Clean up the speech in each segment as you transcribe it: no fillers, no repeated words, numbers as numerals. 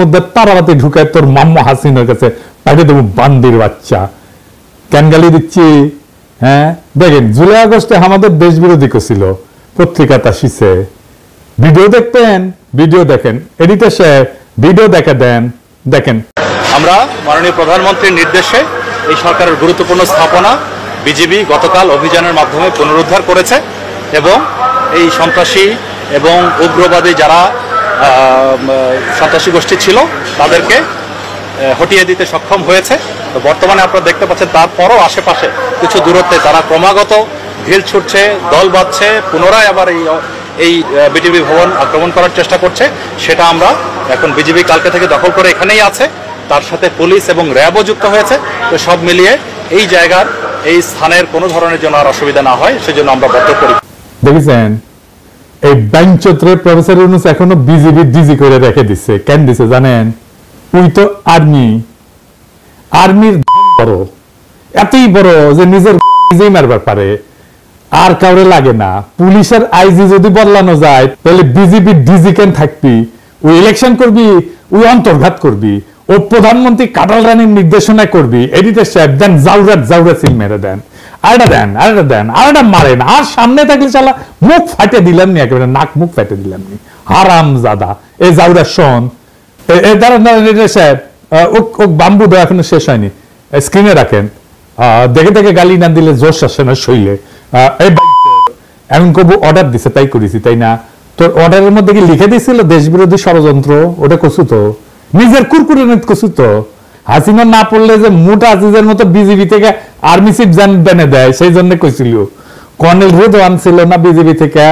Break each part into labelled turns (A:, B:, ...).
A: মধ্যে তারাবাতি ঢুকায় তোর মাম্মা হাসিনার কাছে পাঠিয়ে দেবো বান্দির বাচ্চা। কেন গালি দিচ্ছি? হ্যাঁ দেখেন, জুলাই আগস্টে আমাদের দেশ বিরোধী করছিল, পত্রিকাতে আসিছে। ভিডিও দেখতেন, ভিডিও দেখেন, এডিটর সাহেব ভিডিও দেখা দেন, দেখেন।
B: আমরা মাননীয় প্রধানমন্ত্রীর নির্দেশে এই সরকারের গুরুত্বপূর্ণ স্থাপনা বিজিবি গতকাল অভিযানের মাধ্যমে পুনরুদ্ধার করেছে এবং এই সন্ত্রাসী এবং উগ্রবাদী যারা সন্ত্রাসী গোষ্ঠী ছিল তাদেরকে হটিয়ে দিতে সক্ষম হয়েছে। তো বর্তমানে আপনারা দেখতে পাচ্ছেন তারপরও আশেপাশে কিছু দূরত্বে তারা ক্রমাগত ঢিল ছুটছে, দল বাঁধছে, পুনরায় আবার এই বিটিভি ভবন আক্রমণ করার চেষ্টা করছে। সেটা আমরা এখন বিজিবি কালকে থেকে দখল করে এখানেই আছে, তার সাথে পুলিশ এবং র্যাবও যুক্ত হয়েছে। তো সব মিলিয়ে এই জায়গার এই স্থানের কোনো ধরনের জন্য আর অসুবিধা না হয় সেজন্য আমরা বদ্ধ করি।
A: দেখেছেন এই ব্যাংচত্রে প্রফেসর ইউনূস এখনো বিজিবি ডিজি করে রেখে দিচ্ছে। কেন দিছে জানেন? ওই তো আর্মির বড়, এতই বড় যে নিজের নিজেই মারবার পারে, আর কাউরে লাগে না। পুলিশের আইজি যদি বদলানো যায় তাহলে বিজিবি ডিজি কেন থাকবি? ওই ইলেকশন করবি, ওই অন্তর্ঘাত করবি, ও প্রধানমন্ত্রী কাটাল রানীর নির্দেশনায় করবি। এডিটর সাহেব দেন জাউরা সিল মেরে দেন, আরেকটা মারেন। আর সামনে থাকলে চালা মুখ ফাটে দিলাম নি, একেবারে নাক মুখ ফাটে দিলাম নি। হারাম জাদা এই জাউরা শোন। দাঁড়ান এডিটর সাহেব, ও বাম্বু দেওয়া এখনো শেষ হয়নি, স্ক্রিনে রাখেন। দেখে দেখে গালি না দিলে জোশ আসে না শৈলে। এখন কবু অর্ডার দিছে, তাই করেছি, তাই না? তোর অর্ডারের মধ্যে কি লিখে দিয়েছিল দেশ বিরোধী ষড়যন্ত্র? ওটা কছু তো নিজের কুরকুরে কছু তো। হাসিনা না পড়লে যে মোটা আজিজের মতো বিজেপি থেকে আর্মি চিফ জানে দেয়, সেই জন্য কইছিল। কর্নেল রেদওয়ান ছিল না বিজেপি থেকে,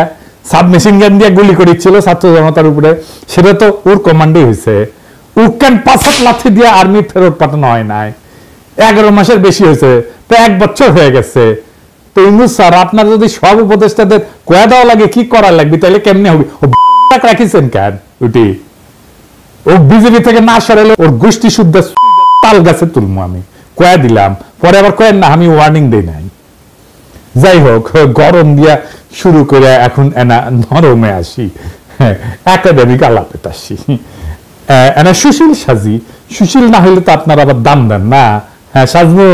A: সাবমেশিন গান দিয়ে গুলি করেছিল ছাত্র জনতার উপরে, সেটা তো ওর কমান্ডে হয়েছে। উকেন ৫ লাঠি দিয়ে আর্মি ফেরত পাঠানো হয় নাই, 11 মাসের বেশি হয়েছে, প্রায় 1 বছর হয়ে গেছে। তো ইউনূস স্যার, আপনার যদি সব উপদেষ্টাদের কয়া দেওয়া লাগে কি করা লাগবে, তাহলে কেমনে হবে? রাখিছেন কেন? ওটি ও বিজেপি থেকে না সরালে ওর গোষ্ঠী শুদ্ধ তাল গাছে তুলবো আমি, কয়া দিলাম। পরে আবার কয়েন না, আমি ওয়ার্নিং দেই নাই। যাই হোক, গরম দিয়া শুরু করে এখন এনা নরমে আসি, একাডেমিক আলাপে আসি। এনা সুশীল সাজি, সুশীল না হইলে তো আপনার আবার দাম দেন না। হ্যাঁ সাজবো,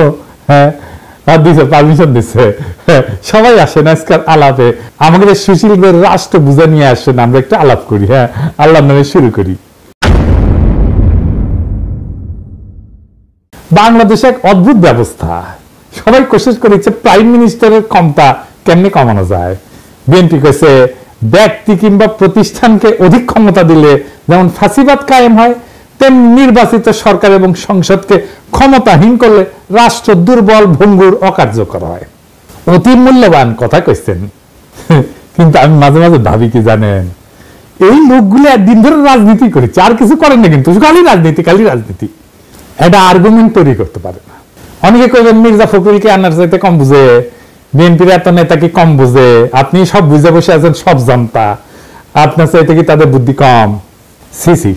A: হ্যাঁ দিছে, পারমিশন দিছে। সবাই আসেন আজকাল আলাপে, আমাদের সুশীলদের রাষ্ট্র বুঝে নিয়ে আসেন, আমরা একটু আলাপ করি। হ্যাঁ, আল্লাহর নামে শুরু করি। বাংলাদেশে এক অদ্ভুত ব্যবস্থা, সবাই কোশিশ করেছে প্রাইম মিনিস্টারের ক্ষমতা কেমনে কমানো যায়। বিএনপি কইছে ব্যক্তি কিংবা প্রতিষ্ঠানকে অধিক ক্ষমতা দিলে যেমন ফাঁসিবাদ কায়েম হয়, তেমনি নির্বাচিত সরকার এবং সংসদকে ক্ষমতাহীন করলে রাষ্ট্র দুর্বল, ভঙ্গুর, অকার্যকর হয়। অতি মূল্যবান কথা কইছেন, কিন্তু আমি মাঝে মাঝে ভাবি কি জানেন, এই লোকগুলো একদিন ধরে রাজনীতি করেছে, আর কিছু করেন না, কিন্তু খালি রাজনীতি। এটা আর্গুমেন্ট তৈরি করতে পারে না। অনেকে কইবেন মির্জা ফখরুলকে আনার চাইতে কম বুঝে, বিএনপির এত নেতা কি কম বুঝে? আপনি সব বুঝে বসে আছেন, সব জানতা, আপনার চাইতে কি তাদের বুদ্ধি কম? সিসি,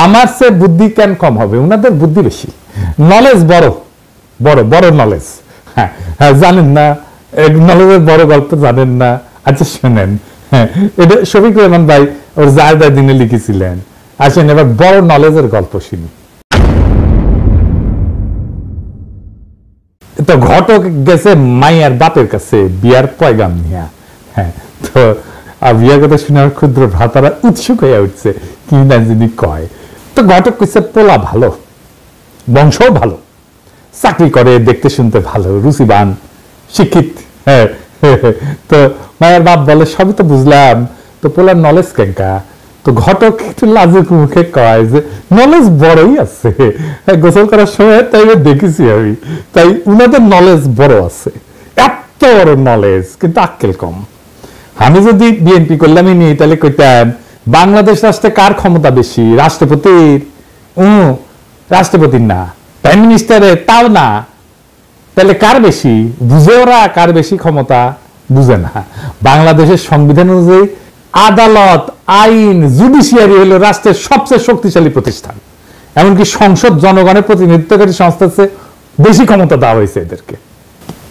A: আমার সে বুদ্ধি কেন কম হবে? ওনাদের বুদ্ধি বেশি, নলেজ বড় নলেজ। হ্যাঁ, জানেন না নলেজের বড় গল্প জানেন না? আচ্ছা শোনেন, হ্যাঁ, এটা শফিক রহমান ভাই ওর জায়দা দিনে লিখেছিলেন। আসেন এবার বড় নলেজের গল্প শুনি। তো ঘটক গেছে মাইয়ার বাপের কাছে বিয়ার পয়গাম নিয়া। হ্যাঁ, তো বিয়ার কথা শুনে আমার ক্ষুদ্র ভ্রাতারা উৎসুক হয়ে উঠছে, কি না যিনি কয়। তো ঘটক কইছে পোলা ভালো, বংশও ভালো, চাকরি করে, দেখতে শুনতে ভালো, রুচিবান, শিক্ষিত। হ্যাঁ, তো মায়ের বাপ বলে সবই তো বুঝলাম, তো পোলার নলেজ কেঙ্কা? তো ঘটক একটু লাজুক মুখে কয় যে নলেজ বড়ই আছে, গোসল করার সময় তাই দেখেছি আমি, তাই উনাদের নলেজ বড় আছে, এত বড় নলেজ, কিন্তু আক্কেল কম। আমি যদি বিএনপি করলামই নি, তাহলে কইতাম বাংলাদেশ রাষ্ট্রে কার ক্ষমতা বেশি? রাষ্ট্রপতির? রাষ্ট্রপতির না, প্রাইম মিনিস্টারের? তাও না। তাহলে কার বেশি? বুঝে ওরা কার বেশি ক্ষমতা? বুঝে না। বাংলাদেশের সংবিধান অনুযায়ী আদালত, আইন, জুডিশিয়ারি হলো রাষ্ট্রের সবচেয়ে শক্তিশালী প্রতিষ্ঠান। এমনকি সংসদ জনগণের প্রতিনিধিত্বকারী সংস্থার চেয়ে বেশি ক্ষমতা দেওয়া হয়েছে এদেরকে।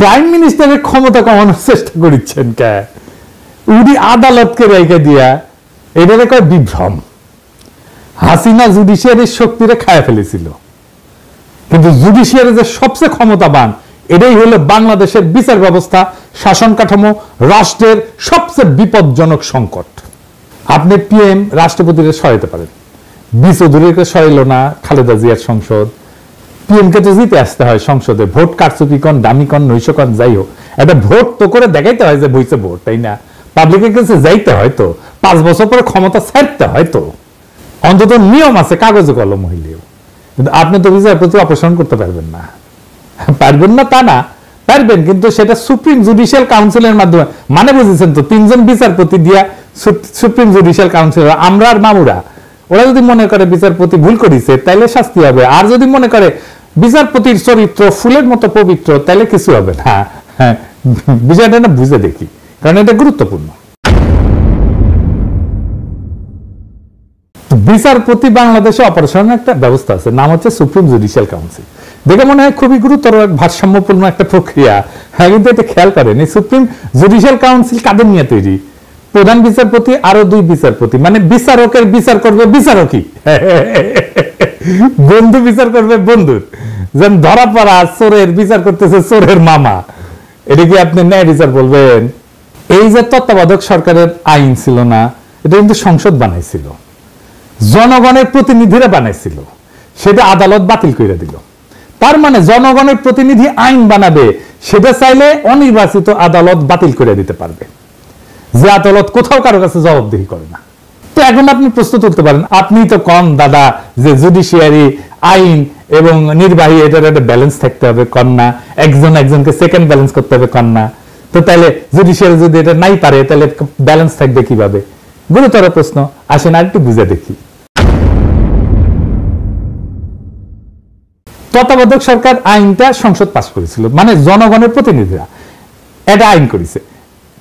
A: প্রাইম মিনিস্টারের ক্ষমতা কমানোর চেষ্টা করছেন কে? উনি আদালতকে রেখে দিয়া, এটা কয় বিভ্রম। হাসিনা জুডিশিয়ারির শক্তিরে খায়া ফেলেছিল, কিন্তু জুডিশিয়ারি যে সবচেয়ে ক্ষমতাবান, এটাই হলো বাংলাদেশের বিচার ব্যবস্থা, শাসন কাঠামো, রাষ্ট্রের সবচেয়ে বিপজ্জনক সংকট। আপনি পিএম রাষ্ট্রপতিকে সরাইতে পারেন, চৌধুরীকে সরাইল না খালেদা জিয়ার সংসদ। পিএম কে তো জিতে আসতে হয় সংসদে, ভোট কারচুপি কন, দামি কন, নৈশ কন, যাই হোক, একটা ভোট তো করে দেখাইতে হয় যে বইছে ভোট, তাই না? পাবলিকের কাছে যাইতে হয় তো, 5 বছর পরে ক্ষমতা ছাড়তে হয় তো, অন্তত নিয়ম আছে কাগজে কলম হইলেও। কিন্তু আপনি তো বিচারপতি অপসারণ করতে পারবেন না। পারবেন না তা না, পারবেন, কিন্তু সেটা সুপ্রিম জুডিশিয়াল কাউন্সিলের মাধ্যমে, মানে বুঝেছেন তো, 3 জন বিচারপতি দিয়া সুপ্রিম জুডিশিয়াল কাউন্সিল, আমরা আর মামুরা, ওরা যদি মনে করে বিচারপতি ভুল করেছে তাইলে শাস্তি হবে, আর যদি মনে করে বিচারপতির চরিত্র ফুলের মতো পবিত্র তাইলে কিছু হবে না। হ্যাঁ, বিষয়টা না বুঝে দেখি, কারণ এটা গুরুত্বপূর্ণ। বিচারপতি বাংলাদেশে অপারেশনের একটা ব্যবস্থা আছে, নাম হচ্ছে সুপ্রিম জুডিশিয়াল কাউন্সিল। দেখে মনে হয় খুবই গুরুতর ভারসাম্যপূর্ণ একটা প্রক্রিয়া, হ্যাঁ, কিন্তু এটা খেয়াল করেন এই সুপ্রিম জুডিশিয়াল কাউন্সিল কাদের নিয়ে তৈরি? প্রধান বিচারপতি আরো 2 বিচারপতি, মানে বিচারকের বিচার করবে বিচারকই, বন্ধু বিচার করবে বন্ধুর। যেন ধরা পড়া চোরের বিচার করতেছে চোরের মামা, এটা কি আপনি ন্যায় বিচার বলবেন? এই যে তত্ত্বাবধায়ক সরকারের আইন ছিল না, এটা কিন্তু সংসদ বানাইছিল, জনগণের প্রতিনিধিরা বানাইছিল, সেটা আদালত বাতিল করে দিল। তার মানে জনগণের প্রতিনিধি আইন বানাবে, সেটা চাইলে অনির্বাচিত আদালত বাতিল করে দিতে পারবে, যে আদালত কোথাও কারো কাছে জবাবদিহি করে না। তো এখন আপনি প্রশ্ন তুলতে পারেন, আপনি তো কন দাদা যে জুডিশিয়ারি, আইন এবং নির্বাহী, এটার একটা ব্যালেন্স থাকতে হবে, কন না? একজন একজনকে সেকেন্ড ব্যালেন্স করতে হবে, কন না? তো তাহলে জুডিশিয়ারি যদি এটা নাই পারে তাহলে ব্যালেন্স থাকবে কিভাবে? গুরুতর প্রশ্ন, আসেন আরেকটু বুঝে দেখি। তত্ত্বাবধায়ক সরকার আইনটা সংসদ পাস করেছিল, মানে জনগণের প্রতিনিধিরা এটা আইন করেছে,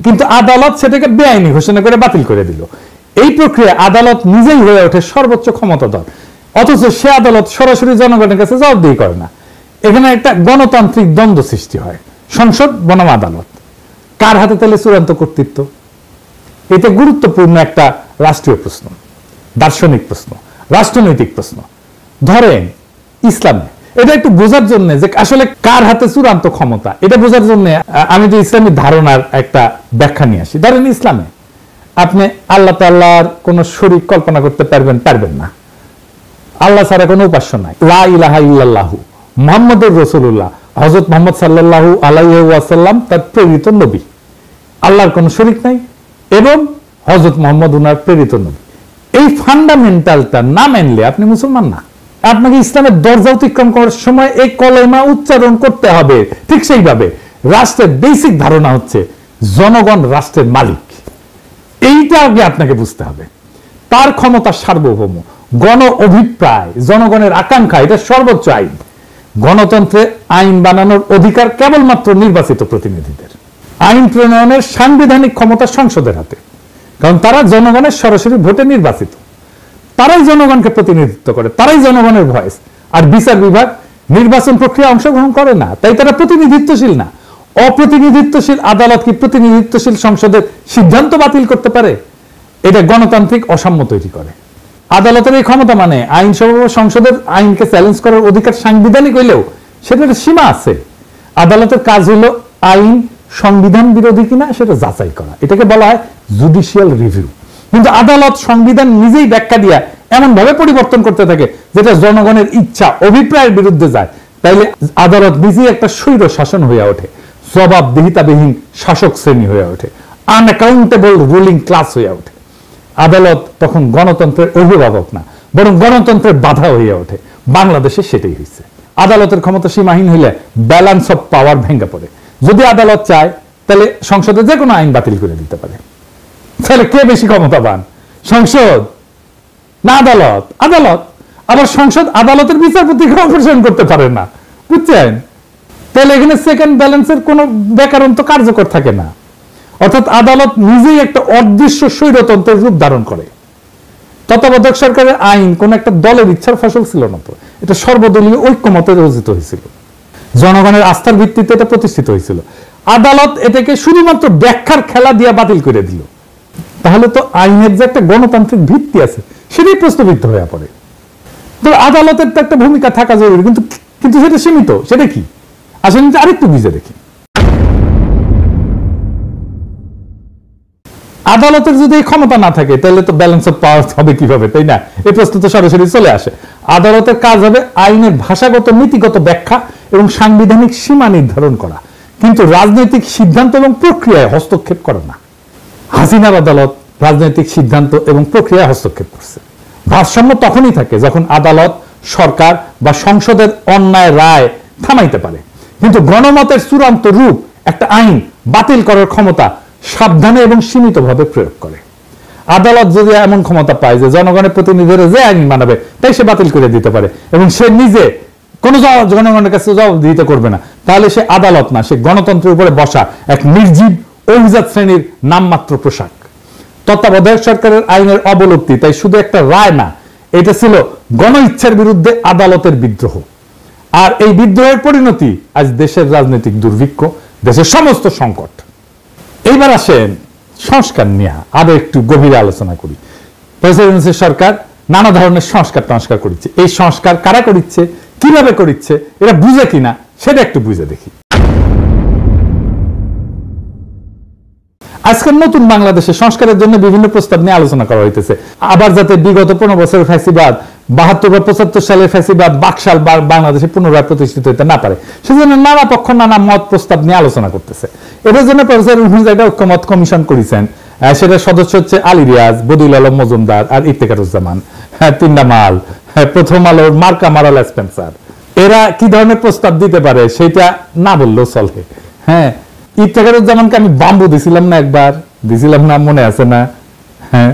A: কিন্তু আদালত সেটাকে বেআইনি ঘোষণা করে বাতিল করে দিল। এই প্রক্রিয়া আদালত নিজেই হয়ে ওঠে সর্বোচ্চ ক্ষমতাধর, অথচ সে আদালত সরাসরি জনগণের কাছে জবাবদিহি করে না। এখানে একটা গণতান্ত্রিক দ্বন্দ্ব সৃষ্টি হয়, সংসদ বনাম আদালত, কার হাতে তাহলে চূড়ান্ত কর্তৃত্ব? এটা গুরুত্বপূর্ণ একটা রাষ্ট্রীয় প্রশ্ন, দার্শনিক প্রশ্ন, রাষ্ট্রনৈতিক প্রশ্ন। ধরেন ইসলামে, এটা একটু বোঝার জন্য যে আসলে কার হাতে চূড়ান্ত ক্ষমতা, এটা বোঝার জন্য আমি যে ইসলামী ধারণার একটা ব্যাখ্যা নিয়ে আসি। ধরেন ইসলামে আপনি আল্লাহ তাআলার কোন শরীক কল্পনা করতে পারবেন না, আল্লাহ ছাড়া কোনো উপাস্য নাই, লা ইলাহা ইল্লাল্লাহু মুহাম্মাদুর রাসূলুল্লাহ, হযরত মুহাম্মদ সাল্লাল্লাহু আলাইহি ওয়াসাল্লাম তার প্রেরিত নবী, আল্লাহর কোনো শরীক নাই এবং হযরত মুহাম্মদ উনার প্রেরিত নবী। এই ফান্ডামেন্টালটা না মানলে আপনি মুসলমান না। আপনাকে ইসলামের দরজা অতিক্রম করার সময় এই কলেমা উচ্চারণ করতে হবে। ঠিক সেইভাবে রাষ্ট্রের বেসিক ধারণা হচ্ছে জনগণ রাষ্ট্রের মালিক, এইটা আগে আপনাকে বুঝতে হবে। তার ক্ষমতা সার্বভৌম, গণ অভিপ্রায়, জনগণের আকাঙ্ক্ষা, এটা সর্বোচ্চ আইন। গণতন্ত্রে আইন বানানোর অধিকার কেবলমাত্র নির্বাচিত প্রতিনিধিদের। আইন প্রণয়নের সাংবিধানিক ক্ষমতা সংসদের হাতে, কারণ তারা জনগণের সরাসরি ভোটে নির্বাচিত, তারাই জনগণকে প্রতিনিধিত্ব করে, তারাই জনগণের ভয়েস। আর বিচার বিভাগ নির্বাচন প্রক্রিয়া অংশগ্রহণ করে না, তাই তারা প্রতিনিধিত্বশীল না। অপ্রতিনিধিত্বশীল আদালত কি প্রতিনিধিত্বশীল সংসদের সিদ্ধান্ত বাতিল করতে পারে? এটা গণতান্ত্রিক অসাম্য তৈরি করে। আদালতের এই ক্ষমতা মানে আইনসভা সংসদের আইনকে চ্যালেঞ্জ করার অধিকার সাংবিধানিক হইলেও সেটার সীমা আছে। আদালতের কাজ হলো আইন সংবিধান বিরোধী কিনা সেটা যাচাই করা, এটাকে বলা হয় জুডিশিয়াল রিভিউ। কিন্তু আদালত সংবিধান নিজেই ব্যাখ্যা দিয়া এমন ভাবে পরিবর্তন করতে থাকে যেটা জনগণের ইচ্ছা অভিপ্রায়ের বিরুদ্ধে যায়, তাইলে আদালত নিজেই একটা স্বৈর শাসন হয়ে ওঠে, জবাবদিহিতাবিহীন শাসক শ্রেণী হয়ে ওঠে, আনঅ্যাকাউন্টেবল রুলিং ক্লাস হয়ে ওঠে। আদালত তখন গণতন্ত্রের অভিভাবক না, বরং গণতন্ত্রের বাধা হয়ে ওঠে। বাংলাদেশে সেটাই হয়েছে। আদালতের ক্ষমতা সীমাহীন হইলে ব্যালেন্স অফ পাওয়ার ভেঙে পড়ে। যদি আদালত চায় তাহলে সংসদে যে কোনো আইন বাতিল করে দিতে পারে। তাহলে কে বেশি ক্ষমতাবান, সংসদ না আদালত? আদালত। আবার সংসদ আদালতের বিচারপতিকে অপসারণ করতে পারে না, বুঝছেন? তাহলে এখানে সেকেন্ড ব্যালেন্সের কোন ব্যাকরণ তো কার্যকর থাকে না। অর্থাৎ আদালত নিজেই একটা অদৃশ্য স্বৈরতন্ত্রের রূপ ধারণ করে। তত্ত্বাবধায়ক সরকারের আইন কোন একটা দলের ইচ্ছার ফসল ছিল না, তো এটা সর্বদলীয় ঐক্যমতে রচিত হয়েছিল, জনগণের আস্থার ভিত্তিতে এটা প্রতিষ্ঠিত হয়েছিল। আদালত এটাকে শুধুমাত্র ব্যাখ্যার খেলা দিয়ে বাতিল করে দিল। তাহলে তো আইনের যে একটা গণতান্ত্রিক ভিত্তি আছে সেটাই প্রশ্নবিদ্ধ হয়ে পড়ে। তো আদালতের তো একটা ভূমিকা থাকা জরুরি, কিন্তু কিন্তু সেটা সীমিত। সেটা কি আসলে আরেকটু বুঝে দেখি। আদালতের যদি এই ক্ষমতা না থাকে তাহলে তো ব্যালেন্স অফ পাওয়ার হবে কিভাবে, তাই না? এই প্রশ্ন তো সরাসরি চলে আসে। আদালতের কাজ হবে আইনের ভাষাগত নীতিগত ব্যাখ্যা এবং সাংবিধানিক সীমা নির্ধারণ করা, কিন্তু রাজনৈতিক সিদ্ধান্ত এবং প্রক্রিয়ায় হস্তক্ষেপ করে না। হাসিনার আদালত রাজনৈতিক সিদ্ধান্ত এবং প্রক্রিয়ায় হস্তক্ষেপ করছে। ভারসাম্য তখনই থাকে যখন আদালত, সরকার বা সংসদের অন্যায় রায় থামাইতে পারে, কিন্তু গণমতের চূড়ান্ত রূপ একটা আইন বাতিল করার ক্ষমতা সাবধানে এবং সীমিতভাবে প্রয়োগ করে। আদালত যদি এমন ক্ষমতা পায় যে জনগণের প্রতিনিধিরা যে আইন মানাবে তাই সে বাতিল করে দিতে পারে এবং সে নিজে কোনো জনগণের কাছে জবাবদিহিতা করবে না, তাহলে সে আদালত না, সে গণতন্ত্রের উপরে বসা এক নির্জীব অভিজাত শ্রেণীর নামমাত্র পোশাক। তত্ত্বাবধায়ক সরকারের আইনের অবলুপ্তি তাই শুধু একটা রায় না, এটা ছিল গণ ইচ্ছার বিরুদ্ধে আদালতের বিদ্রোহ। আর এই বিদ্রোহের পরিণতি আজ দেশের রাজনৈতিক দুর্ভিক্ষ, দেশের সমস্ত সংকট। এইবার আসেন সংস্কার নিয়ে আরো একটু গভীরে আলোচনা করি। প্রেসিডেন্সি সরকার নানা ধরনের সংস্কার করছে। এই সংস্কার কারা করছে, কিভাবে করছে, এরা বুঝে কিনা সেটা একটু বুঝে দেখি। আজকের নতুন বাংলাদেশে সংস্কারের জন্য বিভিন্ন প্রস্তাব নিয়ে আলোচনা করা হইতেছে। আবার যাতে বিগত 15 বছরের ফ্যাসিবাদ, 72 বা 75 সালের ফ্যাসিবাদ বাকশাল বাংলাদেশে পুনরায় প্রতিষ্ঠিত হতে না পারে, সেজন্য নানা পক্ষ নানা মত প্রস্তাব নিয়ে আলোচনা করতেছে। এটার জন্য প্রফেসর একটা ঐক্যমত কমিশন করেছেন। সেটার সদস্য হচ্ছে আলী রিয়াজ, বদিউল আলম মজুমদার আর ইফতেখারুজ্জামান, তিনটা মাল, প্রথম আলোর মার্কা মারাল স্পেন্সার। এরা কি ধরনের প্রস্তাব দিতে পারে সেটা না বললেও চলে। হ্যাঁ, ইফতেখারুজ্জামানকে আমি বাম্বু দিছিলাম না, একবার দিছিলাম না, মনে আছে না? হ্যাঁ,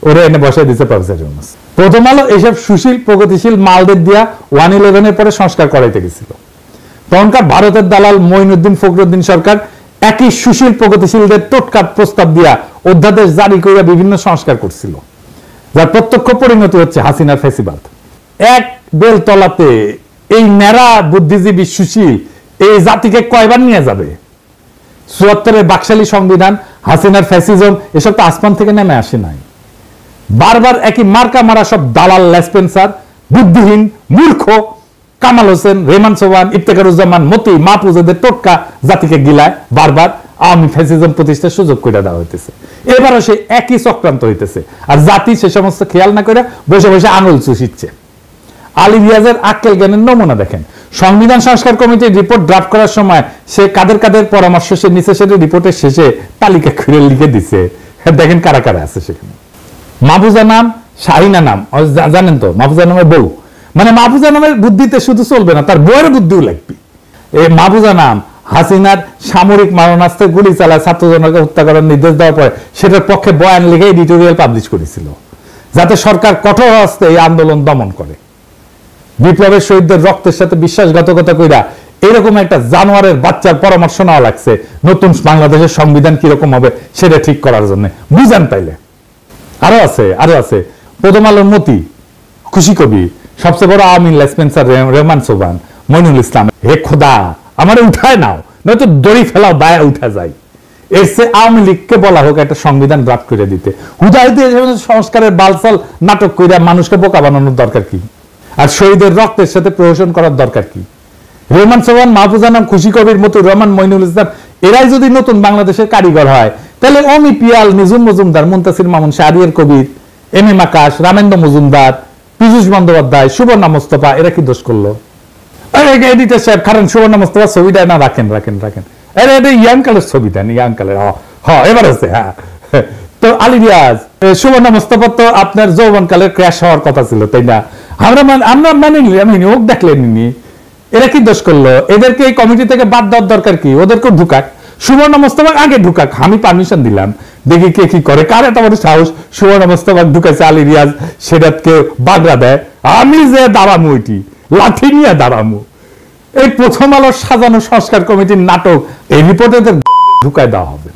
A: ওরা এনে বসাই দিচ্ছে প্রফেসর ইউনূস। প্রথম আলো এসব সুশীল প্রগতিশীল মালদের দিয়া 1/11 এর পরে সংস্কার করাইতে গেছিল। তখনকার ভারতের দালাল মঈনুদ্দিন ফখরুদ্দিন সরকার একই সুশীল প্রগতিশীলদের টোটকা প্রস্তাব দিয়া অধ্যাদেশ জারি করে বিভিন্ন সংস্কার করছিল, যার প্রত্যক্ষ পরিণতি হচ্ছে হাসিনার ফ্যাসিবাদ। এক বেলতলাতে এই ন্যাড়া বুদ্ধিজীবী সুশীল এই জাতিকে কয়বার নিয়ে যাবে? ৭৪-এর বাকশালী সংবিধান, হাসিনার ফ্যাসিজম, এসব তো আসমান থেকে নেমে আসে নাই। বারবার একই মার্কা মারা সব দালাল লেসপেন্সার, বুদ্ধিহীন মূর্খ কামাল হোসেন, রেহমান সোবহান, ইফতেখারুজ্জামান, মতি, মাহফুজদের টোটকা জাতিকে গিলায় বারবার আওয়ামী ফ্যাসিজম প্রতিষ্ঠার সুযোগ করে দেওয়া হইতেছে। এবারও সে একই চক্রান্ত হইতেছে, আর জাতি সে সমস্ত খেয়াল না করে বসে বসে আঙুল চুষিচ্ছে। আলী রিয়াজের আক্কেল জ্ঞানের নমুনা দেখেন। সংবিধান সংস্কার কমিটির রিপোর্ট ড্রাফট করার সময় সে কাদের কাদের পরামর্শ সে নিচে সেটা রিপোর্টের শেষে তালিকা খুলে লিখে দিছে। দেখেন কারা কারা আছে সেখানে। মাহফুজা নাম, শাহিনা নাম, জানেন তো মাহফুজা নামের বউ, মানে মাহফুজা নামের বুদ্ধিতে শুধু চলবে না, তার বউয়ের বুদ্ধিও লাগবে। এই মাহফুজা নাম হাসিনার সামরিক মারণাস্ত্রে গুলি চালায় ছাত্রজনকে হত্যা করার নির্দেশ দেওয়ার পরে সেটার পক্ষে বয়ান লিখে এডিটোরিয়াল পাবলিশ করেছিল, যাতে সরকার কঠোর হস্তে এই আন্দোলন দমন করে। বিপ্লবের শহীদদের রক্তের সাথে বিশ্বাসঘাতকতা কইরা এরকম একটা জানোয়ারের বাচ্চার পরামর্শ নেওয়া লাগছে নতুন বাংলাদেশের সংবিধান কিরকম হবে সেটা ঠিক করার জন্য। বুঝেন তাইলে? আরো আছে প্রথম আলোর মতি, খুশি কবি, সবচেয়ে বড় আওয়ামী লেসপেন্সার রেহমান সোবহান, মইনুল ইসলাম। হে খোদা, আমারে উঠায় নাও, নয়তো দড়ি ফেলাও, দায়া উঠা যায়। এর চেয়ে আওয়ামী লীগকে বলা হোক একটা সংবিধান ড্রাফট করে দিতে। হুদায়তে সংস্কারের বালসাল নাটক কইরা মানুষকে বোকা বানানোর দরকার কি? আর শহীদের রক্তের সাথে প্রহসন করার দরকার কি? রেহমান সোবহান, মাহফুজা নাম, খুশি কবির মতো রহমান, মইনুল ইসলাম, এরাই যদি নতুন বাংলাদেশের কারিগর হয়, তাহলে অমি পিয়াল, নিঝুম মজুমদার, মুনতাসির মামুন, শাহরিয়ার কবির, এম এম আকাশ, রামেন্দ্র মজুমদার, পীযূষ বন্দ্যোপাধ্যায়, সুবর্ণা মোস্তফা, এরা কি দোষ করলো? এডিটর সাহেব কারণ সুবর্ণা মোস্তফা ছবিটা না রাখেন। এটা ইয়াং কালের ছবি দেন, ইয়াং কালের। এবার আছে। হ্যাঁ, তো আলী রিয়াজ, সুবর্ণা মোস্তফা তো আপনার যৌবন কালের ক্র্যাশ হওয়ার কথা ছিল, তাই না? আমরা মানিনি, ওক দেখলেনি। এরা কি দোষ করলো? এদেরকে এই কমিটি থেকে বাদ দেওয়ার দরকার কি? ওদেরকেও ঢুকাক, সুবর্ণা মোস্তফা আগে ঢুকাক, আমি পারমিশন দিলাম, দেখি কে কি করে। কার এত বড় সাহস সুবর্ণা মোস্তফা ঢুকাইছে আলী রিয়াজ, সেটাকে বাগড়া দেয়। আমি যে দাঁড়ামু, ওইটি লাঠি নিয়ে দাঁড়ামু। এই প্রথম আলোর সাজানো সংস্কার কমিটির নাটক, এই রিপোর্টে ঢুকায় দেওয়া হবে।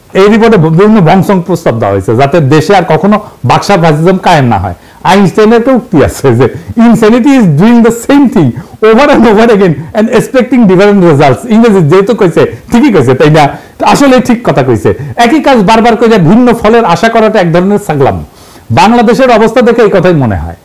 A: এই রিপোর্টে বিভিন্ন ভংসং প্রস্তাব দেওয়া হয়েছে যাতে দেশে আর কখনো বাকশাল ফ্যাসিজম কায়েম না হয়। আইনস্টাইনের একটা উক্তি আছে যে insanity is doing the same thing over and over again and expecting different results. ইংরেজি যেহেতু কইছে ঠিকই কইছে, তাই না? আসলে ঠিক কথা কইছে। একই কাজ বারবার করে ভিন্ন ফলের আশা করাটা এক ধরনের ছাগলাম। বাংলাদেশের অবস্থা দেখে এই কথাই মনে হয়।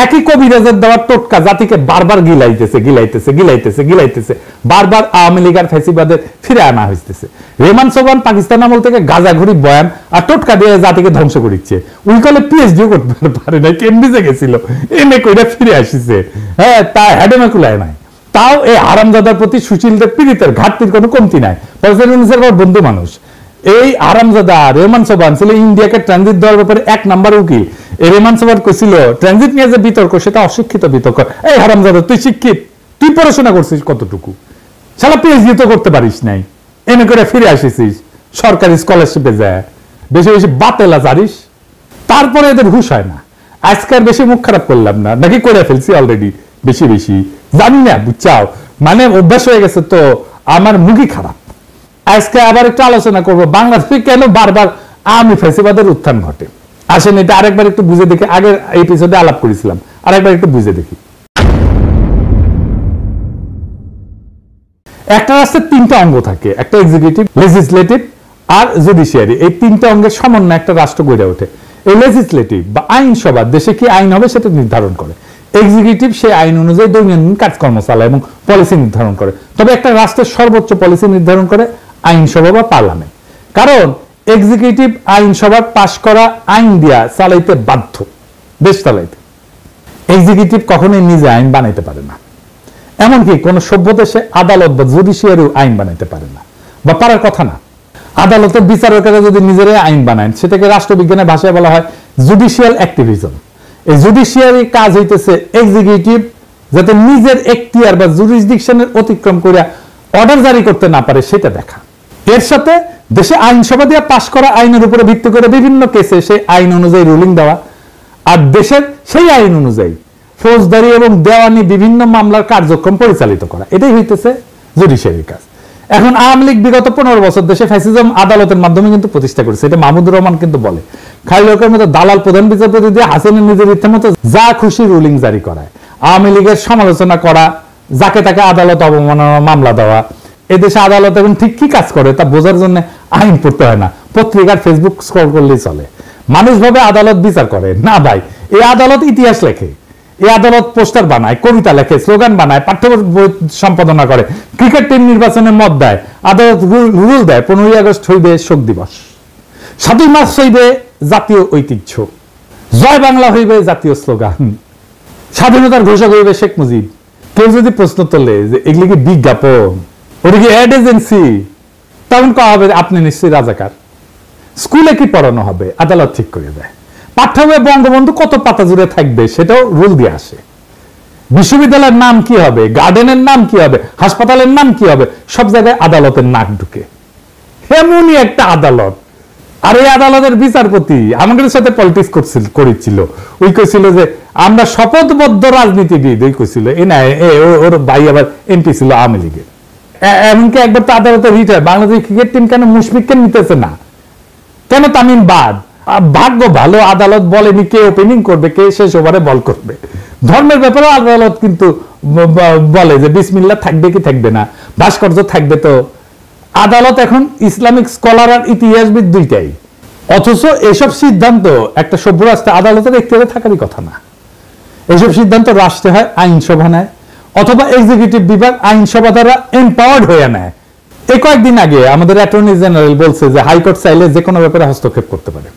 A: একই কবিরাজের দেওয়ার টোটকা জাতিকে বারবার গিলাইতেছে, বারবার আওয়ামী লীগের ফ্যাসিবাদের ফিরে আনা হইতেছে। রেহমান সোবহান পাকিস্তান আমল থেকে গাজাঘুরি বয়ান আর টোটকা দিয়ে জাতিকে ধ্বংস করিচ্ছে। উই কলে পিএইচডিও করতে পারে না, কেমব্রিজে গেছিল, এমএ কইরা ফিরে আসিছে। হ্যাঁ, তা হেডেমে কুলায় নাই। তাও এই হারামজাদার প্রতি সুশীলদের পীড়িতের ঘাটতির কোনো কমতি নাই। বন্ধু মানুষ এই আরামজাদা রেহমান সোবহান ছিল ইন্ডিয়াকে ট্রানজিট দেওয়ার ব্যাপারে 1 নাম্বার উকিল। রেহমান সোবহান কইছিল ট্রানজিট নিয়ে যে বিতর্ক সেটা অশিক্ষিত বিতর্ক। এই হারামজাদা তুই শিক্ষিত, তুই পড়াশোনা করছিস কতটুকু? শালা পিএইচডি তো করতে পারিস নাই, এমএ করে ফিরে আসিস সরকারি স্কলারশিপে যায়, বেশি বেশি বাতেলা জানিস, তারপরে এদের হুশ হয় না। আজকাল বেশি মুখ খারাপ করলাম না, নাকি করে ফেলছি অলরেডি বেশি বেশি, জানি না, বুঝছাও, মানে অভ্যাস হয়ে গেছে তো আমার মুখই খারাপ। আজকে আবার একটু আলোচনা করবো বাংলাদেশে কেন বারবার আওয়ামী ফ্যাসিবাদের উত্থান ঘটে। আসেন এটা আরেকবার একটু বুঝে দেখি, আগের এপিসোডে আলাপ করেছিলাম, আরেকবার একটু বুঝে দেখি। একটা রাষ্ট্রের 3টা অঙ্গ থাকে, একটা এক্সিকিউটিভ, লেজিসলেটিভ আর জুডিশিয়ারি। এই 3টা অঙ্গের সমন্বয়ে একটা রাষ্ট্র গড়ে ওঠে। এই লেজিসলেটিভ বা আইনসভা দেশে কি আইন হবে সেটা নির্ধারণ করে। এক্সিকিউটিভ সেই আইন অনুযায়ী দৈনন্দিন কাজকর্ম চালায় এবং পলিসি নির্ধারণ করে। তবে একটা রাষ্ট্রের সর্বোচ্চ পলিসি নির্ধারণ করে আইনসভা বা পার্লামেন্ট, কারণ এক্সিকিউটিভ আইনসভা পাশ করা আইন দিয়া চালাইতে বাধ্য, দেশ চালাইতে। এক্সিকিউটিভ কখনোই নিজে আইন বানাইতে পারে না, এমনকি কোন সভ্য দেশে আদালত বা জুডিশিয়ারিও আইন বানাইতে পারে না, বা পারার কথা না। আদালতের বিচারকেরা যদি নিজেরাই আইন বানায় সেটাকে রাষ্ট্রবিজ্ঞানের ভাষায় বলা হয় জুডিশিয়াল অ্যাক্টিভিজম। এই জুডিশিয়ারি কাজ হইতেছে এক্সিকিউটিভ যাতে নিজের এখতিয়ার বা জুরিসডিকশনের অতিক্রম করে অর্ডার জারি করতে না পারে সেটা দেখা। এর সাথে দেশে আইনসভা দিয়ে পাশ করা আইনের উপরে ভিত্তি করে বিভিন্ন কেসে সেই আইন অনুযায়ী রুলিং দেওয়া, আর দেশের সেই আইন অনুযায়ী ফৌজদারি এবং দেওয়ানি বিভিন্ন মামলার কার্যক্রম পরিচালিত করা, এটাই হইতেছে জুডিশিয়ারির কাজ। এখন আওয়ামী লীগ বিগত 15 বছর দেশে ফ্যাসিজম আদালতের মাধ্যমে কিন্তু প্রতিষ্ঠা করেছে, এটা মাহমুদুর রহমান কিন্তু বলে। খালিদের মতো দালাল প্রধান বিচারপতি দিয়ে হাসিনের নিজের ইচ্ছা মতো যা খুশি রুলিং জারি করায়, আওয়ামী লীগের সমালোচনা করা, যাকে তাকে আদালত অবমাননার মামলা দেওয়া। এদেশে আদালত এখন ঠিক কি কাজ করে তা বোঝার জন্য আইন পড়তে হয় না, পত্রিকার ফেসবুক স্ক্রল করলেই চলে। মানুষ ভাবে আদালত বিচার করে না, ভাই এই আদালত ইতিহাস লেখে, এই আদালত পোস্টার বানায়, কবিতা লেখে, স্লোগান বানায়, পাঠ্য বই সম্পাদনা করে, ক্রিকেট টিম নির্বাচনে মত দেয়, আদালত রুল দেয় 15ই আগস্ট হইবে শোক দিবস, 7ই মার্চ হইবে জাতীয় ঐতিহ্য, জয় বাংলা হইবে জাতীয় স্লোগান, স্বাধীনতার ঘোষক হইবে শেখ মুজিব। কেউ যদি প্রশ্ন তোলে যে এগুলি কি বিজ্ঞাপন, ওটা কি অ্যাড এজেন্সি, তখন কয়া হবে আপনি নিশ্চয়ই রাজাকার। স্কুলে কি পড়ানো হবে আদালত ঠিক করে দেয়। পাঠ্য বইয়ে বঙ্গবন্ধু কত পাতা জুড়ে থাকবে সেটাও রুল দিয়ে আসে। বিশ্ববিদ্যালয়ের নাম কি হবে, গার্ডেনের নাম কি হবে, হাসপাতালের নাম কি হবে, সব জায়গায় আদালতের নাক ঢুকে। এমনই একটা আদালত। আর এই আদালতের বিচারপতি আমাদের সাথে পলিটিক্স করেছিল, ওই কইছিল যে আমরা শপথবদ্ধ রাজনীতিবিদ, ওই কইছিল এ না ওর ভাই আবার এমপি ছিল আওয়ামী লীগের। এমনকি একবার তো আদালতে রিটায়ার, বাংলাদেশ ক্রিকেট টিম কেন মুশফিককে নিতেছে না, কেন তামিম বাদ? ভাগ্য ভালো আদালত বলেনি কে ওপেনিং করবে, কে শেষ ওভারে বল করবে। ধর্মের ব্যাপারে আদালত কিন্তু বলে যে বিসমিল্লাহ থাকবে কি থাকবে না, ভাস্কর্য থাকবে। তো আদালত এখন ইসলামিক স্কলার আর ইতিহাসবিদ দুইটাই, অথচ এসব সিদ্ধান্ত একটা সভ্য রাষ্ট্রে আদালতের এখতিয়ারে থাকারই কথা না। এসব সিদ্ধান্ত রাষ্ট্রে হয় আইনসভা নেয়, অথবা এক্সিকিউটিভ বিভাগ আইনসভা দ্বারা এম্পাওয়ার্ড হয়ে নেয়। এই কয়েকদিন আগে আমাদের অ্যাটর্নি জেনারেল বলছে যে হাইকোর্ট চাইলে যে কোনো ব্যাপারে হস্তক্ষেপ করতে পারে।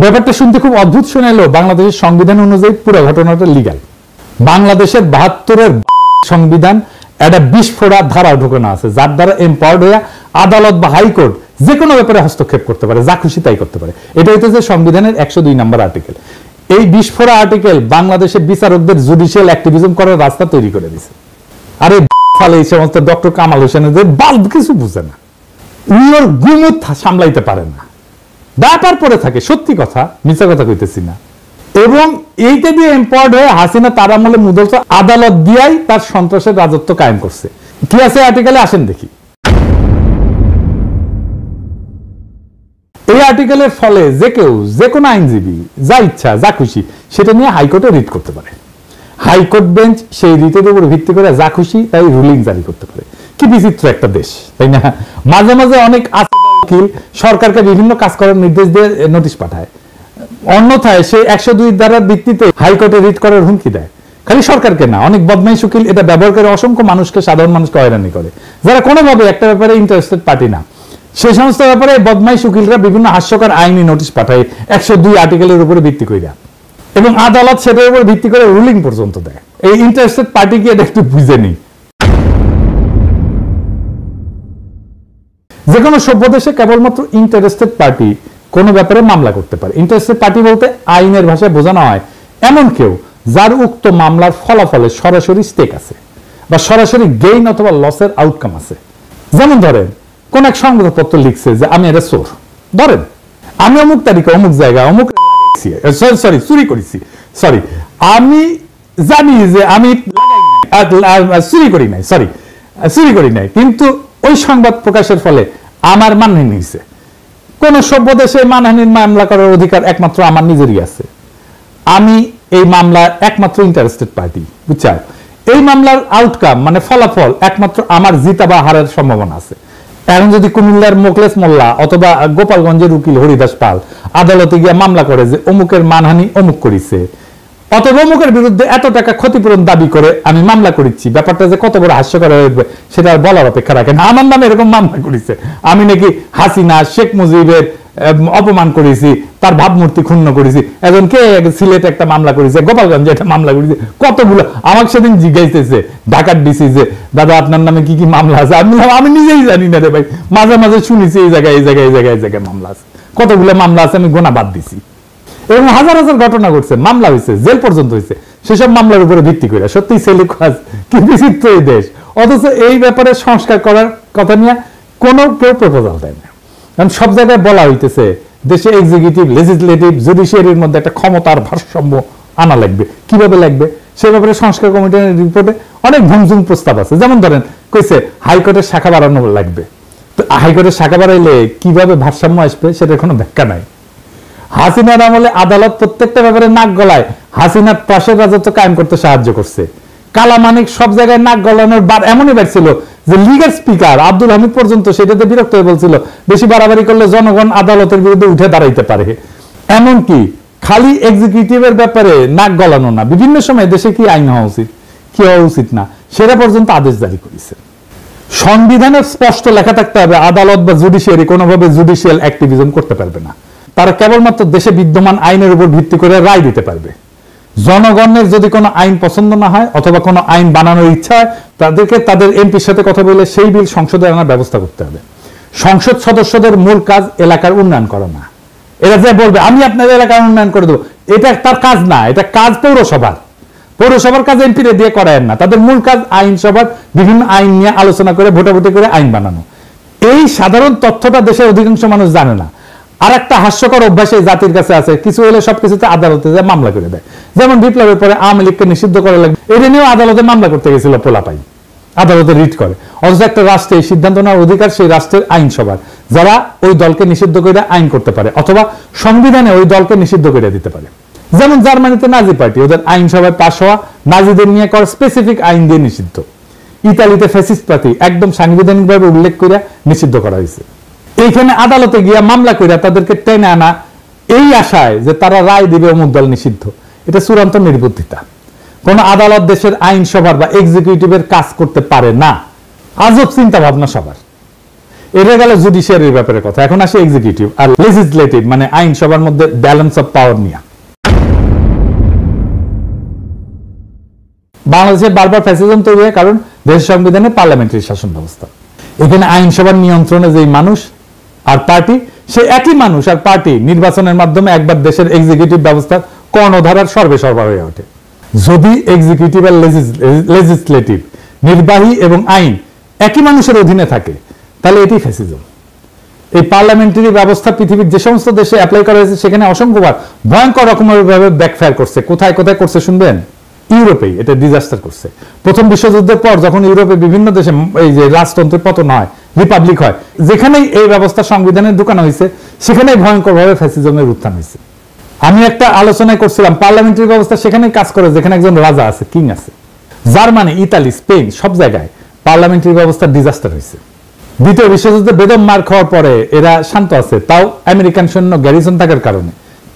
A: ব্যাপারটা শুনতে খুব অদ্ভুত শোনালো, বাংলাদেশের সংবিধান অনুযায়ী পুরো ঘটনাটা লিগ্যাল। বাংলাদেশের 72-এর সংবিধান একটা বিস্ফোরা ধারা ঢোকানো আছে, যার দ্বারা এম্পাওয়ার্ড হয়ে আদালত বা হাইকোর্ট যে কোনো ব্যাপারে হস্তক্ষেপ করতে পারে, যা খুশি তাই করতে পারে। এটা হইতেছে সংবিধানের 102 নম্বর আর্টিকেল। এই বিস্ফোরা আর্টিকেল বাংলাদেশের বিচারকদের জুডিশিয়াল অ্যাক্টিভিজম করার রাস্তা তৈরি করে দিছে। আরে ফলে এই সমস্ত ডক্টর কামাল হোসেনের বাল্ব কিছু বুঝে না, উনি গুমুত সামলাইতে পারে না, ব্যাপার পড়ে থাকে। সত্যি কথা, মিথ্যা কথা কইতেছি না। এবং এইটা দিয়ে এম্পাওয়ার্ড হয়ে হাসিনা তার আমলে মুদল আদালত দিয়াই তার সন্ত্রাসের রাজত্ব কায়েম করছে। কি আছে আর্টিকেলে আসেন দেখি। এই আর্টিকেলের ফলে যে কেউ যে কোনো আইনজীবী যা ইচ্ছা যা খুশি সেটা নিয়ে হাইকোর্টে রিট করতে পারে। হাইকোর্ট বেঞ্চ সেই রিটের উপর ভিত্তি করে যা খুশি তাই রুলিং জারি করতে পারে। কি বিচিত্র একটা দেশ, তাই না? মাঝে মাঝে অনেক উকিল সরকারকে বিভিন্ন কাজ করার নির্দেশ দিয়ে নোটিশ পাঠায়, অন্যথায় সে 102 ধারার ভিত্তিতে হাইকোর্টে রিট করার হুমকি দেয়। খালি সরকারকে না, অনেক বদমাইশ উকিল এটা ব্যবহার করে অসংখ্য মানুষকে, সাধারণ মানুষকে হয়রানি করে, যারা কোনোভাবে একটা ব্যাপারে ইন্টারেস্টেড পার্টি না। সেই সমস্ত ব্যাপারে বদমাইশ উকিলরা বিভিন্ন হাস্যকর আইনি নোটিশ পাঠায় 102 আর্টিকেলের উপরে ভিত্তি করে, এবং আদালত সেটার উপর ভিত্তি করে রুলিং পর্যন্ত দেয়। এই ইন্টারেস্টেড পার্টি কি এটা একটু বুঝে নি? যে কোনো সভ্য দেশে কেবলমাত্র ইন্টারেস্টেড পার্টি কোনো ব্যাপারে মামলা করতে পারে। ইন্টারেস্টেড পার্টি বলতে আইনের ভাষায় বোঝানো হয় এমন কেউ যার উক্ত মামলার ফলাফলে সরাসরি স্টেক আছে বা সরাসরি গেইন অথবা লসের আউটকাম আছে। যেমন ধরেন কোন এক সংবাদপত্র লিখছে যে আমি এটা চোর, ধরেন আমি অমুক তারিখে অমুক জায়গায় অমুক চুরি করেছি, আমি জানি যে আমি চুরি করি নাই, কিন্তু ওই সংবাদ প্রকাশের ফলে আমার মানহানি হয়েছে। কোন সভ্য দেশে মানহানির মামলা করার অধিকার একমাত্র আমার নিজেরই আছে। আমি এই মামলার একমাত্র ইন্টারেস্টেড পার্টি, বুঝছো? এই মামলার আউটকাম মানে ফলাফল একমাত্র আমার জিতা বা হারের সম্ভাবনা আছে। এখন যদি কুমিল্লার মোকলেস মোল্লা অথবা গোপালগঞ্জের উকিল হরিদাস পাল আদালতে গিয়ে মামলা করে যে অমুকের মানহানি অমুক করেছে, অথবা অমুকের বিরুদ্ধে এত টাকা ক্ষতিপূরণ দাবি করে আমি মামলা করেছি, ব্যাপারটা যে কত বড় হাস্যকর হয়ে সেটা বলার অপেক্ষা রাখে না। আমার নামে এরকম মামলা করেছে, আমি নাকি হাসিনা শেখ মুজিবের অপমান করেছি, তার ভাবমূর্তি ক্ষুণ্ণ করেছি। এখন কে সিলেটে একটা মামলা করেছে, গোপালগঞ্জে একটা মামলা করেছে, কতগুলো। আমাকে সেদিন জিজ্ঞাসা ঢাকার ডিসি যে দাদা আপনার নামে কি কি মামলা আছে, আমি নিজেই জানি না রে ভাই, মাঝে মাঝে শুনেছি এই জায়গায় মামলা আছে, কতগুলো মামলা আছে আমি গোনা বাদ দিছি। এবং হাজার হাজার ঘটনা ঘটছে, মামলা হয়েছে, জেল পর্যন্ত হয়েছে, সেসব মামলার উপরে ভিত্তি করে। সত্যি ছেলে কি বিচিত্র এই দেশ। অথচ এই ব্যাপারে সংস্কার করার কথা নিয়ে কোনো কেউ প্রপোজাল দেয় না। কারণ সব জায়গায় বলা হইতেছে দেশে এক্সিকিউটিভ, লেজিসলেটিভ, জুডিশিয়ারির মধ্যে একটা ক্ষমতার ভারসাম্য আনা লাগবে। কিভাবে লাগবে সে ব্যাপারে সংস্কার কমিটির রিপোর্টে অনেক ভুমঝুম প্রস্তাব আছে। যেমন ধরেন কইছে হাইকোর্টের শাখা বাড়ানো লাগবে। তো হাইকোর্টের শাখা বাড়াইলে কিভাবে ভারসাম্য আসবে সেটার কোনো ব্যাখ্যা নাই। হাসিনার আমলে আদালত প্রত্যেকটা ব্যাপারে নাক গলায় হাসিনার পাশের রাজত্ব কায়েম করতে সাহায্য করছে। কালামানিক সব জায়গায় নাক গলানোর বার এমনই বাড়ছিল যে লিগের স্পিকার আব্দুল হামিদ পর্যন্ত সেটাতে বিরক্ত হয়ে বলছিল বেশি বাড়াবাড়ি করলে জনগণ আদালতের বিরুদ্ধে উঠে দাঁড়াইতে পারে। এমনকি খালি এক্সিকিউটিভের ব্যাপারে নাক গলানো না, বিভিন্ন সময় দেশে কি আইন হওয়া উচিত কি হওয়া উচিত না সেটা পর্যন্ত আদেশ জারি করেছে। সংবিধানের স্পষ্ট লেখা থাকতে হবে আদালত বা জুডিশিয়ারি কোনোভাবে জুডিশিয়াল অ্যাক্টিভিজম করতে পারবে না। তারা কেবলমাত্র দেশে বিদ্যমান আইনের উপর ভিত্তি করে রায় দিতে পারবে। জনগণের যদি কোনো আইন পছন্দ না হয় অথবা কোনো আইন বানানোর ইচ্ছা হয় তাদেরকে তাদের এমপির সাথে কথা বলে সেই বিল সংসদে আনার ব্যবস্থা করতে হবে। সংসদ সদস্যদের মূল কাজ এলাকার উন্নয়ন করা না। এরা যে বলবে আমি আপনার এলাকার উন্নয়ন করে দেবো, এটা তার কাজ না, এটা কাজ পৌরসভার কাজ এমপিরে দিয়ে করায় না। তাদের মূল কাজ আইনসভার বিভিন্ন আইন নিয়ে আলোচনা করে ভোটাভুটি করে আইন বানানো। এই সাধারণ তথ্যটা দেশের অধিকাংশ মানুষ জানে না। আর একটা হাস্যকর অভ্যাস এই জাতির কাছে আছে, কিছু হলে সবকিছুতে আদালতে যায় মামলা করে দেয়। যেমন বিপ্লবের পরে আওয়ামী লীগকে নিষিদ্ধ করা লাগবে, এটা নিয়েও আদালতে মামলা করতে গেছিল পোলাপাই, আদালতে রিট করে। অথচ একটা রাষ্ট্রে সিদ্ধান্ত নেওয়ার অধিকার সেই রাষ্ট্রের আইনসভার, যারা ওই দলকে নিষিদ্ধ করে আইন করতে পারে অথবা সংবিধানে ওই দলকে নিষিদ্ধ করে দিতে পারে। যেমন জার্মানিতে নাজি পার্টি, ওদের আইনসভায় পাশ হওয়া নাজিদের নিয়ে করা স্পেসিফিক আইন দিয়ে নিষিদ্ধ। ইতালিতে ফ্যাসিস্ট পার্টি একদম সাংবিধানিকভাবে উল্লেখ করে নিষিদ্ধ করা হয়েছে। এইখানে আদালতে গিয়া মামলা করে তাদেরকে টেনে আনা এই আশায় যে তারা রায় দিবে অমুক দল নিষিদ্ধ, এটা চূড়ান্ত নির্বুদ্ধিতা। কোন আদালত দেশের আইনসভার বা এক্সিকিউটিভের কাজ করতে পারে না। আজব চিন্তা ভাবনা সবার। এটা গেল জুডিশিয়ারির ব্যাপারে কথা। এখন আসে এক্সিকিউটিভ আর লেজিসলেটিভ মানে আইনসভার মধ্যে ব্যালেন্স অফ পাওয়ার নিয়ে। বাংলাদেশে বারবার ফ্যাসিজম তৈরি হয় কারণ দেশের সংবিধানে পার্লামেন্টারি শাসন ব্যবস্থা। এখানে আইনসভার নিয়ন্ত্রণে যেই মানুষ আর পার্টি, সে একই মানুষ আর পার্টি নির্বাচনের মাধ্যমে একবার দেশের এক্সিকিউটিভ ব্যবস্থার কর্ণধারার সর্বেসর্বা হয়ে ওঠে। যদি এক্সিকিউটিভ আর লেজিসলেটিভ, নির্বাহী এবং আইন একই মানুষের অধীনে থাকে তাহলে এটি ফ্যাসিজম। এই পার্লামেন্টারি ব্যবস্থা পৃথিবীর যে সমস্ত দেশে অ্যাপ্লাই করা হয়েছে সেখানে অসংখ্যবার ভয়ঙ্কর রকমের ভাবে ব্যাকফায়ার করছে। কোথায় কোথায় করছে শুনবেন? ইউরোপে এটা ডিজাস্টার করছে। প্রথম বিশ্বযুদ্ধের পর যখন ইউরোপে বিভিন্ন দেশে এই যে রাজতন্ত্রের পতন হয়, রিপাবলিক হয়। যেখানেই এই ব্যবস্থা সংবিধানে ঢুকানো হয়েছে সেখানেই ভয়ঙ্করভাবে ফ্যাসিজমের উত্থান হয়েছে। আমি একটা আলোচনায় করছিলাম, পার্লামেন্টারি ব্যবস্থা সেখানেই কাজ করে যেখানে একজন রাজা আছে, কিং আছে। জার্মানি, ইতালি, স্পেন সব জায়গায় পার্লামেন্টারি ব্যবস্থা ডিজাস্টার হয়েছে। দ্বিতীয় বিশ্বযুদ্ধে বেদম মার খাওয়ার পরে এরা শান্ত আছে, তাও আমেরিকান সৈন্য গ্যারিসন থাকার কারণে।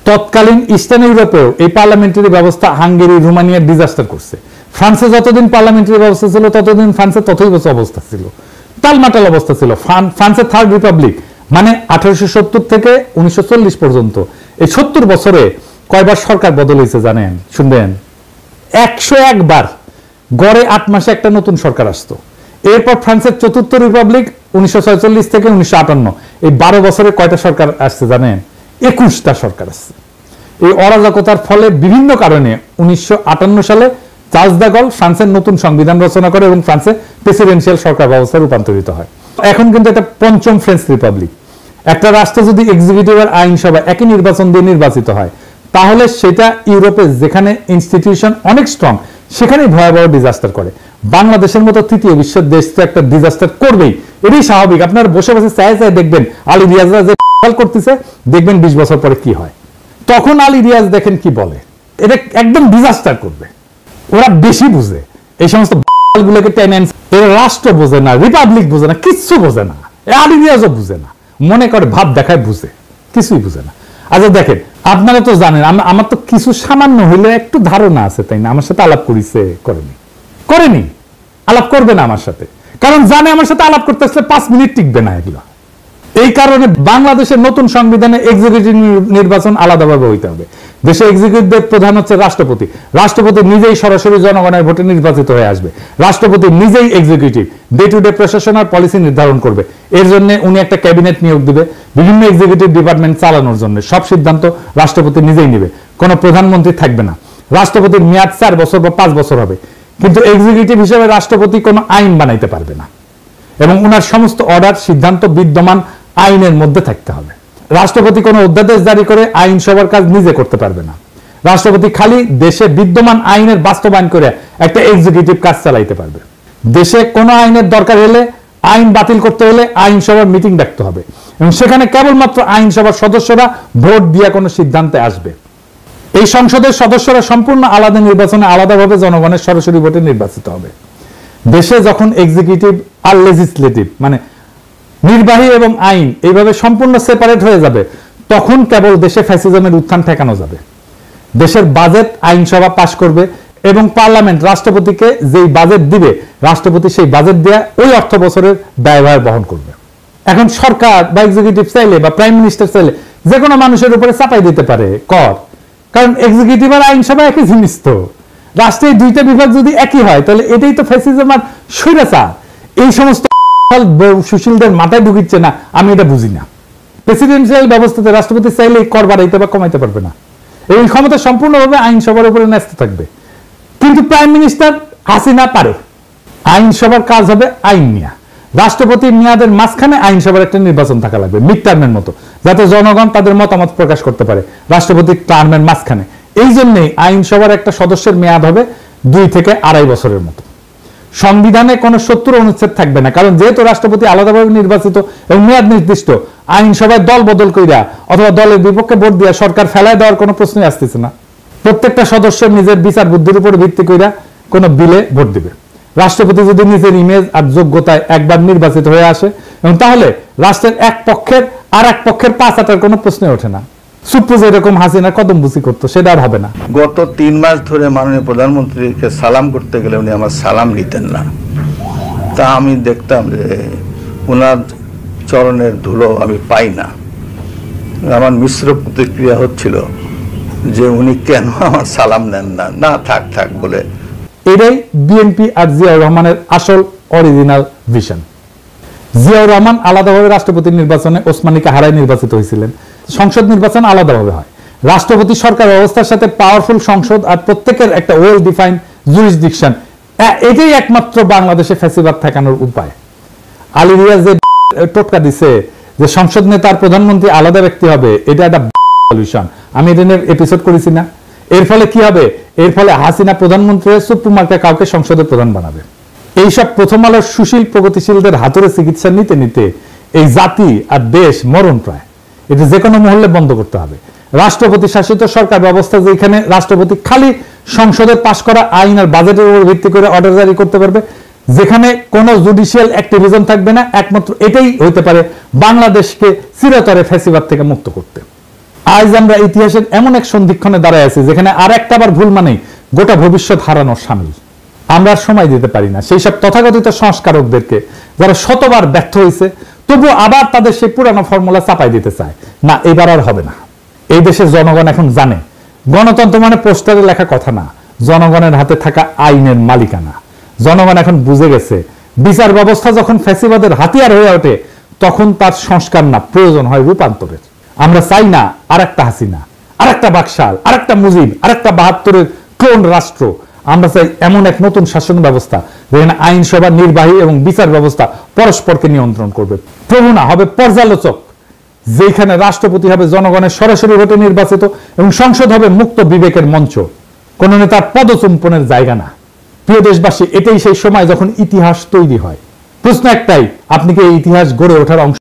A: তৎকালীন ইস্টার্ন ইউরোপেও এই পার্লামেন্টারি ব্যবস্থা হাঙ্গেরি, রোমানিয়া ডিজাস্টার করছে। ফ্রান্সে যতদিন পার্লামেন্টারি ব্যবস্থা ছিল ততদিন ফ্রান্সে ততই বছর অবস্থা ছিল, টালমাটাল অবস্থা ছিল। ফ্রান্সের থার্ড রিপাবলিক মানে 1870 থেকে 1940 পর্যন্ত এই 70 বছরে কয়বার সরকার বদল হয়েছে জানেন? শুনবেন, 101 বার। গড়ে 8 মাসে একটা নতুন সরকার আসতো। এরপর ফ্রান্সের চতুর্থ রিপাবলিক 1946 থেকে 1958, এই 12 বছরে কয়টা সরকার আসছে জানেন? 21টা সরকার আসছে। এই অরাজকতার ফলে বিভিন্ন কারণে 1958 সালে চার্লস দ্য গল ফ্রান্সের নতুন সংবিধান রচনা করে এবং ফ্রান্সে প্রেসিডেন্সিয়াল সরকার ব্যবস্থা রূপান্তরিত হয়। এখন কিন্তু এটা পঞ্চম ফ্রেঞ্চ রিপাবলিক। একটা রাষ্ট্র যদি এক্সিকিউটিভ আর আইনসভা একই নির্বাচন দিয়ে নির্বাচিত হয় তাহলে সেটা ইউরোপে যেখানে ইনস্টিটিউশন অনেক স্ট্রং সেখানেই ভয়াবহ ডিজাস্টার করে। বাংলাদেশের মতো তৃতীয় বিশ্বের দেশ তো একটা ডিজাস্টার করবেই, এটাই স্বাভাবিক। আপনারা বসে বসে চায় চায় দেখবেন আলী রিয়াজরা যে করতেছে, দেখবেন 20 বছর পরে কি হয়। তখন আলী রিয়াজ দেখেন কি বলে, এটা একদম ডিজাস্টার করবে। ওরা বেশি বুঝে এই সমস্ত গুলোকে টেনে। এরা রাষ্ট্র বোঝে না, রিপাবলিক বোঝে না, কিচ্ছু বোঝে না। আলী রিয়াজও বুঝে না, মনে করে ভাব দেখায় বুঝে, কিছুই বুঝে না। আচ্ছা দেখেন, আপনারা তো জানেন আমার তো কিছু সামান্য হইলে একটু ধারণা আছে, তাই না? আমার সাথে আলাপ করেছে, করেনি, আলাপ করবে না আমার সাথে, কারণ জানে আমার সাথে আলাপ করতে আসলে 5 মিনিট টিকবে না এগুলো। এই কারণে বাংলাদেশের নতুন সংবিধানে এক্সিকিউটিভ নির্বাচন আলাদাভাবে হইতে হবে। দেশে এক্সিকিউটিভ প্রধান হচ্ছে রাষ্ট্রপতি। রাষ্ট্রপতি নিজেই সরাসরি জনগণের ভোটে নির্বাচিত হয়ে আসবে। রাষ্ট্রপতি নিজেই এক্সিকিউটিভ, ডে টু ডে প্রশাসন আর পলিসি নির্ধারণ করবে। এর জন্য উনি একটা ক্যাবিনেট নিয়োগ দিবে বিভিন্ন এক্সিকিউটিভ ডিপার্টমেন্ট চালানোর জন্য। সব সিদ্ধান্ত রাষ্ট্রপতি নিজেই নেবে, কোনো প্রধানমন্ত্রী থাকবে না। রাষ্ট্রপতির মেয়াদ 4 বছর বা 5 বছর হবে, কিন্তু এক্সিকিউটিভ হিসেবে রাষ্ট্রপতি কোনো আইন বানাইতে পারবে না এবং ওনার সমস্ত অর্ডার সিদ্ধান্ত বিদ্যমান আইনের মধ্যে থাকতে হবে। রাষ্ট্রপতি কোনো অধ্যাদেশ জারি করে আইনসভার কাজ নিজে করতে পারবে না। রাষ্ট্রপতি খালি দেশে বিদ্যমান আইনের বাস্তবায়ন করে একটা এক্সিকিউটিভ কাজ চালাইতে পারবে। দেশে কোনো আইনের দরকার হলে, আইন বাতিল করতে হলে আইনসভার মিটিং ডাকতে হবে এবং সেখানে কেবলমাত্র আইনসভার সদস্যরা ভোট দিয়ে কোনো সিদ্ধান্তে আসবে। এই সংসদের সদস্যরা সম্পূর্ণ আলাদা নির্বাচনে আলাদাভাবে জনগণের সরাসরি ভোটে নির্বাচিত হবে। দেশে যখন এক্সিকিউটিভ আর লেজিসলেটিভ মানে নির্বাহী এবং আইন এইভাবে সম্পূর্ণ সেপারেট হয়ে যাবে, তখন কেবল দেশে ফ্যাসিজমের উত্থান ঠেকানো যাবে। দেশের বাজেট আইনসভা পাশ করবে এবং পার্লামেন্ট রাষ্ট্রপতিকে যেই বাজেট দিবে, রাষ্ট্রপতি সেই বাজেট দেয়া ওই অর্থ বছরের ব্যয়ভার বহন করবে। এখন সরকার বা এক্সিকিউটিভ চাইলে বা প্রাইম মিনিস্টার চাইলে যে কোনো মানুষের উপরে চাপাই দিতে পারে কর, কারণ এক্সিকিউটিভ আর আইনসভা একই জিনিস। তো রাষ্ট্রের দুইটা বিভাগ যদি একই হয় তাহলে এটাই তো ফ্যাসিজম আর স্বৈরাচার। এই সমস্ত সুশীলদের মাথায় ঢুকিচ্ছে না, আমি এটা বুঝি না। প্রেসিডেন্সিয়াল ব্যবস্থাতে রাষ্ট্রপতি চাইলে কর বাড়াইতে বা কমাইতে পারবে না, এই ক্ষমতা সম্পূর্ণভাবে আইনসভার উপরে ন্যস্ত থাকবে। কিন্তু প্রাইম মিনিস্টার হাসিনা পারে, আইনসভার কাজ হবে আইন নিয়ে। রাষ্ট্রপতির মেয়াদের মাঝখানে আইনসভার একটা নির্বাচন থাকা লাগবে মিড টার্মের মতো, যাতে জনগণ তাদের মতামত প্রকাশ করতে পারে রাষ্ট্রপতির টার্মের মাঝখানে। এই জন্যই আইনসভার একটা সদস্যের মেয়াদ হবে 2 থেকে 2.5 বছরের মতো। সংবিধানে কোনো 70 অনুচ্ছেদ থাকবে না, কারণ যেহেতু রাষ্ট্রপতি আলাদাভাবে নির্বাচিত এবং মেয়াদ নির্দিষ্ট, আইনসভায় দল বদল কইরা অথবা দলের বিপক্ষে ভোট দিয়া সরকার ফেলায় দেওয়ার কোনো প্রশ্নই আসতেছে না। প্রত্যেকটা সদস্য নিজের বিচার বুদ্ধির উপর ভিত্তি কইরা কোনো বিলে ভোট দিবে। রাষ্ট্রপতি যদি নিজের ইমেজ আর যোগ্যতায় একবার নির্বাচিত হয়ে আসে এবং তাহলে রাষ্ট্রের এক পক্ষের আর এক পক্ষের পাঁচ আটার কোনো প্রশ্নই ওঠে না। সুপ্রুজ এরকম হাসিনা কদম বুঝি করতো, সেটা আর হবে না।
C: গত 3 মাস ধরে মাননীয় প্রধানমন্ত্রীকে সালাম করতে গেলে উনি আমার সালাম নিতেন না। তা আমি দেখতাম যে ওনার চরণের ধুলো আমি পাই না। আমার মিশ্র প্রতিক্রিয়া হচ্ছিল যে উনি কেন আমার সালাম নেন না, না থাক থাক বলে।
A: এটাই বিএনপি আর জিয়াউর রহমানের আসল অরিজিনাল ভিশন। জিয়াউর রহমান আলাদাভাবে রাষ্ট্রপতি নির্বাচনে ওসমানীকে হারায় নির্বাচিত হয়েছিলেন। সংসদ নির্বাচন আলাদাভাবে হয়। রাষ্ট্রপতি সরকার ব্যবস্থার সাথে পাওয়ারফুল সংসদ আর প্রত্যেকের একটা ওয়েল ডিফাইন্ড জুরিসডিকশন, এটাই একমাত্র বাংলাদেশে ফ্যাসিবাদ ঠেকানোর উপায়। আলী রিয়াজ যে টোটকা দিছে যে সংসদ নেতার প্রধানমন্ত্রী আলাদা ব্যক্তি হবে, এটা একটা সলিউশন। আমি এটা নিয়ে এপিসোড করেছি না। এর ফলে কি হবে? এর ফলে হাসিনা প্রধানমন্ত্রী সুপ্রিম কোর্টে কাউকে সংসদের প্রধান বানাবে। এইসব প্রথম আলোর সুশীল প্রগতিশীলদের হাতুড়ে চিকিৎসা নিতে নিতে এই জাতি আর দেশ মরণ প্রায়। এটা যে কোনো মহল্লে বন্ধ করতে হবে। রাষ্ট্রপতি শাসিত সরকার ব্যবস্থা, যেখানে রাষ্ট্রপতি খালি সংসদে পাশ করা আইন আর বাজেটের উপর ভিত্তি করে অর্ডার জারি করতে পারবে, যেখানে কোনো জুডিশিয়াল অ্যাক্টিভিজম থাকবে না, একমাত্র এটাই হইতে পারে বাংলাদেশকে চিরতরে ফ্যাসিবাদ থেকে মুক্ত করতে। আজ আমরা ইতিহাসের এমন এক সন্ধিক্ষণে দাঁড়ায় আছি যেখানে আর একটা বার ভুল মানেই গোটা ভবিষ্যৎ হারানোর সামিল। আমরা সময় দিতে পারি না সেই সব তথাকথিত সংস্কারকদেরকে যারা শতবার ব্যর্থ হয়েছে, তবু আবার তাদের সেই পুরানো ফর্মুলা চাপাই দিতে চায়। না, এবার আর হবে না। এই দেশের জনগণ এখন জানে গণতন্ত্র মানে পোস্টারে লেখা কথা না, জনগণের হাতে থাকা আইনের মালিকানা। জনগণ এখন বুঝে গেছে বিচার ব্যবস্থা যখন ফ্যাসিবাদের হাতিয়ার হয়ে ওঠে তখন তার সংস্কার না, প্রয়োজন হয় রূপান্তরের। আমরা চাই না আর একটা হাসিনা, আর একটা বাকশাল, আর একটা মুজিব, আর একটা ৭২-এর ক্লোন রাষ্ট্র। আমরা চাই এমন এক নতুন শাসন ব্যবস্থা যেখানে আইনসভা, নির্বাহী এবং বিচার ব্যবস্থা পরস্পরকে নিয়ন্ত্রণ করবে। প্রভু না, হবে পর্যালোচক, যেখানে রাষ্ট্রপতি হবে জনগণের সরাসরি ভোটে নির্বাচিত এবং সংসদ হবে মুক্ত বিবেকের মঞ্চ, কোন নেতার পদচুম্বনের জায়গা না। প্রিয় দেশবাসী, এটাই সেই সময় যখন ইতিহাস তৈরি হয়। প্রশ্ন একটাই, আপনি কি এই ইতিহাস গড়ে ওঠার অংশ?